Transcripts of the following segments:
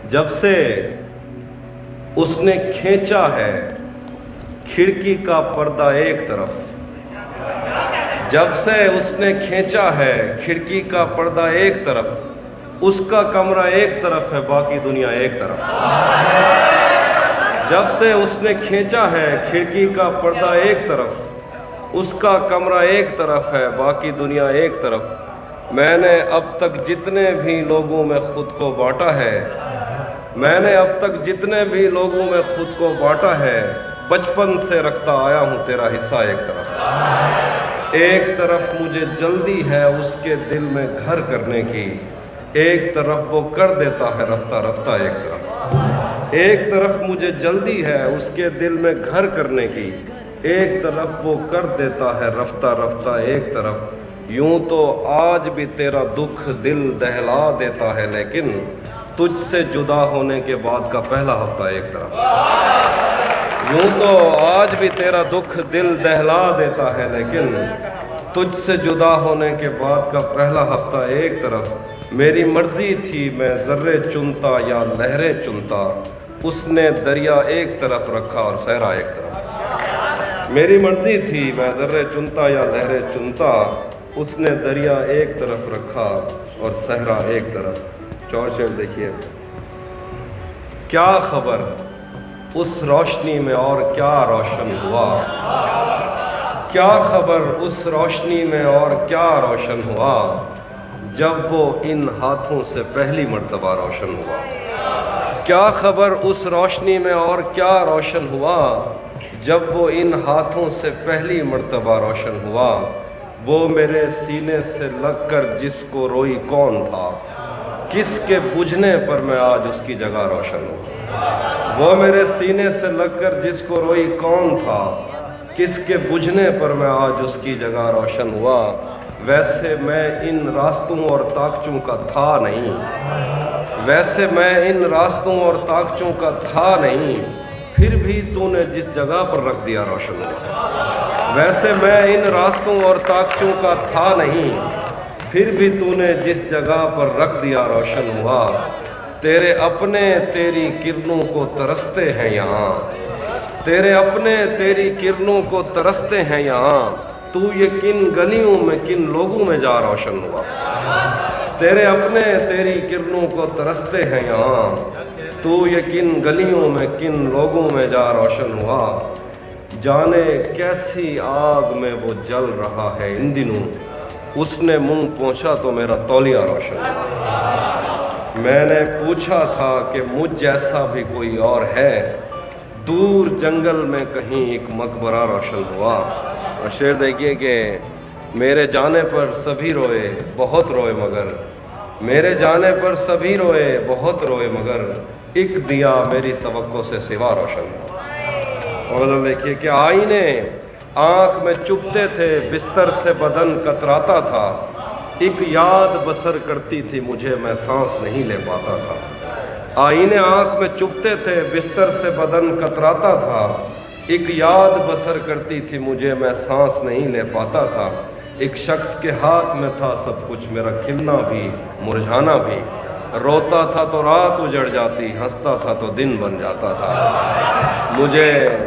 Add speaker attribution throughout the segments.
Speaker 1: جب سے اس نے کھینچا ہے کھڑکی کا پردہ ایک طرف، جب سے اس نے کھینچا ہے کھڑکی کا پردہ ایک طرف، اس کا کمرہ ایک طرف ہے باقی دنیا ایک طرف۔ جب سے اس نے کھینچا ہے کھڑکی کا پردہ ایک طرف، اس کا کمرہ ایک طرف ہے باقی دنیا ایک طرف۔ میں نے اب تک جتنے بھی لوگوں میں خود کو بانٹا ہے، میں نے اب تک جتنے بھی لوگوں میں خود کو بانٹا ہے، بچپن سے رکھتا آیا ہوں تیرا حصہ ایک طرف۔ ایک طرف مجھے جلدی ہے اس کے دل میں گھر کرنے کی، ایک طرف وہ کر دیتا ہے رفتہ رفتہ ایک طرف۔ ایک طرف مجھے جلدی ہے اس کے دل میں گھر کرنے کی، ایک طرف وہ کر دیتا ہے رفتہ رفتہ ایک طرف۔ یوں تو آج بھی تیرا دکھ دل دہلا دیتا ہے، لیکن تجھ سے جدا ہونے کے بعد کا پہلا ہفتہ ایک طرف۔ یوں تو آج بھی تیرا دکھ دل دہلا دیتا ہے، لیکن تجھ سے جدا ہونے کے بعد کا پہلا ہفتہ ایک طرف۔ میری مرضی تھی میں ذرے چنتا یا لہریں چنتا، اس نے دریا ایک طرف رکھا اور صحرا ایک طرف۔ میری مرضی تھی میں ذرے چنتا یا لہریں چنتا، اس نے دریا ایک طرف رکھا اور صحرا ایک طرف۔ چور شعر دیکھیے۔ کیا خبر اس روشنی میں اور کیا روشن ہوا، کیا خبر اس روشنی میں اور کیا روشن ہوا، جب وہ ان ہاتھوں سے پہلی مرتبہ روشن ہوا۔ کیا خبر اس روشنی میں اور کیا روشن ہوا، جب وہ ان ہاتھوں سے پہلی مرتبہ روشن ہوا۔ وہ میرے سینے سے لگ کر جس کو روئی کون تھا، کس کے بجھنے پر میں آج اس کی جگہ روشن ہوں۔ وہ میرے سینے سے لگ کر جس کو روئی کون تھا، کس کے بجھنے پر میں آج اس کی جگہ روشن ہوا۔ ویسے میں ان راستوں اور طاقچوں کا تھا نہیں، ویسے میں ان راستوں اور طاقچوں کا تھا نہیں، پھر بھی تو نے جس جگہ پر رکھ دیا روشن ہوا۔ ویسے میں ان راستوں اور طاقچوں کا تھا نہیں، پھر بھی تو نے جس جگہ پر رکھ دیا روشن ہوا۔ تیرے اپنے تیری کرنوں کو ترستے ہیں یہاں، تیرے اپنے تیری کرنوں کو ترستے ہیں یہاں، تو یہ کن گلیوں میں کن لوگوں میں جا روشن ہوا۔ تیرے اپنے تیری کرنوں کو ترستے ہیں یہاں، تو یہ کن گلیوں میں کن لوگوں میں جا روشن ہوا۔ جانے کیسی آگ میں وہ جل رہا ہے ان دنوں، اس نے منہ پوچھا تو میرا تولیہ روشن ہوا۔ میں نے پوچھا تھا کہ مجھ جیسا بھی کوئی اور ہے، دور جنگل میں کہیں ایک مقبرہ روشن ہوا۔ اور شعر دیکھیے کہ میرے جانے پر سبھی روئے بہت روئے مگر، میرے جانے پر سبھی روئے بہت روئے مگر، ایک دیا میری توقع سے سوا روشن ہوا۔ اور غزل دیکھیے کہ آئینے آنکھ میں چبھتے تھے بستر سے بدن کتراتا تھا، ایک یاد بسر کرتی تھی مجھے میں سانس نہیں لے پاتا تھا۔ آئینے آنکھ میں چبھتے تھے بستر سے بدن کتراتا تھا، ایک یاد بسر کرتی تھی مجھے میں سانس نہیں لے پاتا تھا۔ ایک شخص کے ہاتھ میں تھا سب کچھ، میرا کھلنا بھی مرجھانا بھی، روتا تھا تو رات اجڑ جاتی، ہنستا تھا تو دن بن جاتا تھا۔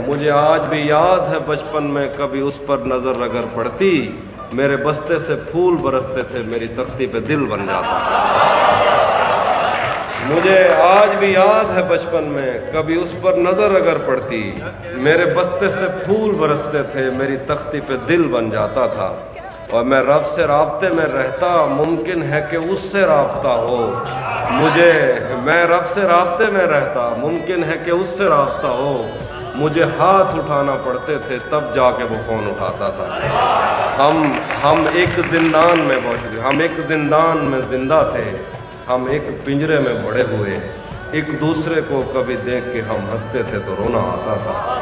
Speaker 1: مجھے آج بھی یاد ہے بچپن میں کبھی اس پر نظر اگر پڑتی، میرے بستے سے پھول برستے تھے میری تختی پہ دل بن جاتا تھا۔ مجھے آج بھی یاد ہے بچپن میں کبھی اس پر نظر اگر پڑتی، میرے بستے سے پھول برستے تھے میری تختی پہ دل بن جاتا تھا۔ اور میں رب سے رابطے میں رہتا، ممکن ہے کہ اس سے رابطہ ہو میں رب سے رابطے میں رہتا، ممکن ہے کہ اس سے رابطہ ہو، مجھے ہاتھ اٹھانا پڑتے تھے تب جا کے وہ فون اٹھاتا تھا۔ ہم ایک زندان میں ہم ایک زندان میں زندہ تھے، ہم ایک پنجرے میں بڑے ہوئے، ایک دوسرے کو کبھی دیکھ کے ہم ہنستے تھے تو رونا آتا تھا۔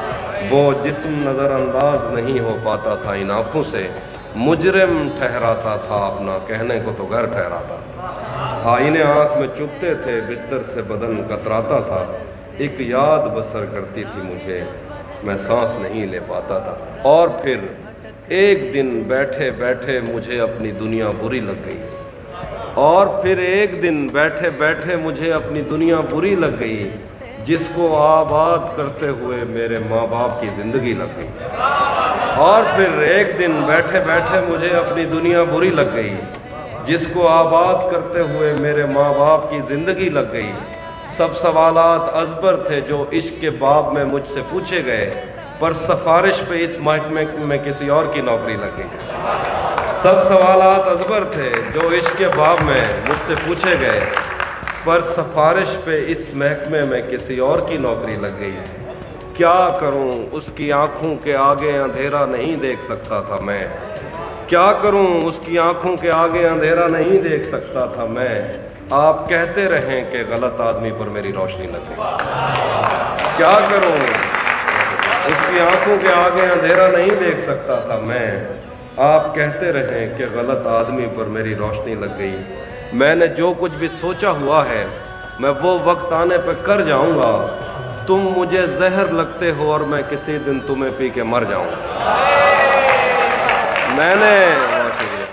Speaker 1: وہ جسم نظر انداز نہیں ہو پاتا تھا ان آنکھوں سے، مجرم ٹھہراتا تھا اپنا کہنے کو تو گھر ٹھہراتا تھا۔ آئینے آنکھ میں چبھتے تھے بستر سے بدن کتراتا تھا، ایک یاد بسر کرتی تھی مجھے میں سانس نہیں لے پاتا تھا۔ اور پھر ایک دن بیٹھے بیٹھے مجھے اپنی دنیا بری لگ گئی، اور پھر ایک دن بیٹھے بیٹھے مجھے اپنی دنیا بری لگ گئی، جس کو آباد کرتے ہوئے میرے ماں باپ کی زندگی لگ گئی۔ اور پھر ایک دن بیٹھے بیٹھے مجھے اپنی دنیا بری لگ گئی، جس کو آباد کرتے ہوئے میرے ماں باپ کی زندگی لگ گئی۔ سب سوالات ازبر تھے جو عشق کے باب میں مجھ سے پوچھے گئے، پر سفارش پہ اس محکمے میں کسی اور کی نوکری لگ گئی۔ سب سوالات ازبر تھے جو عشق کے باب میں مجھ سے پوچھے گئے، پر سفارش پہ اس محکمے میں کسی اور کی نوکری لگ گئی۔ کیا کروں اس کی آنکھوں کے آگے اندھیرا نہیں دیکھ سکتا تھا میں، کیا کروں اس کی آنکھوں کے آگے اندھیرا نہیں دیکھ سکتا تھا میں۔ آپ کہتے رہیں کہ غلط آدمی پر میری روشنی لگ گئی۔ کیا کروں اس کی آنکھوں کے آگے اندھیرا نہیں دیکھ سکتا تھا میں، آپ کہتے رہیں کہ غلط آدمی پر میری روشنی لگ گئی۔ میں نے جو کچھ بھی سوچا ہوا ہے میں وہ وقت آنے پہ کر جاؤں گا، تم مجھے زہر لگتے ہو اور میں کسی دن تمہیں پی کے مر جاؤں گا۔ میں نے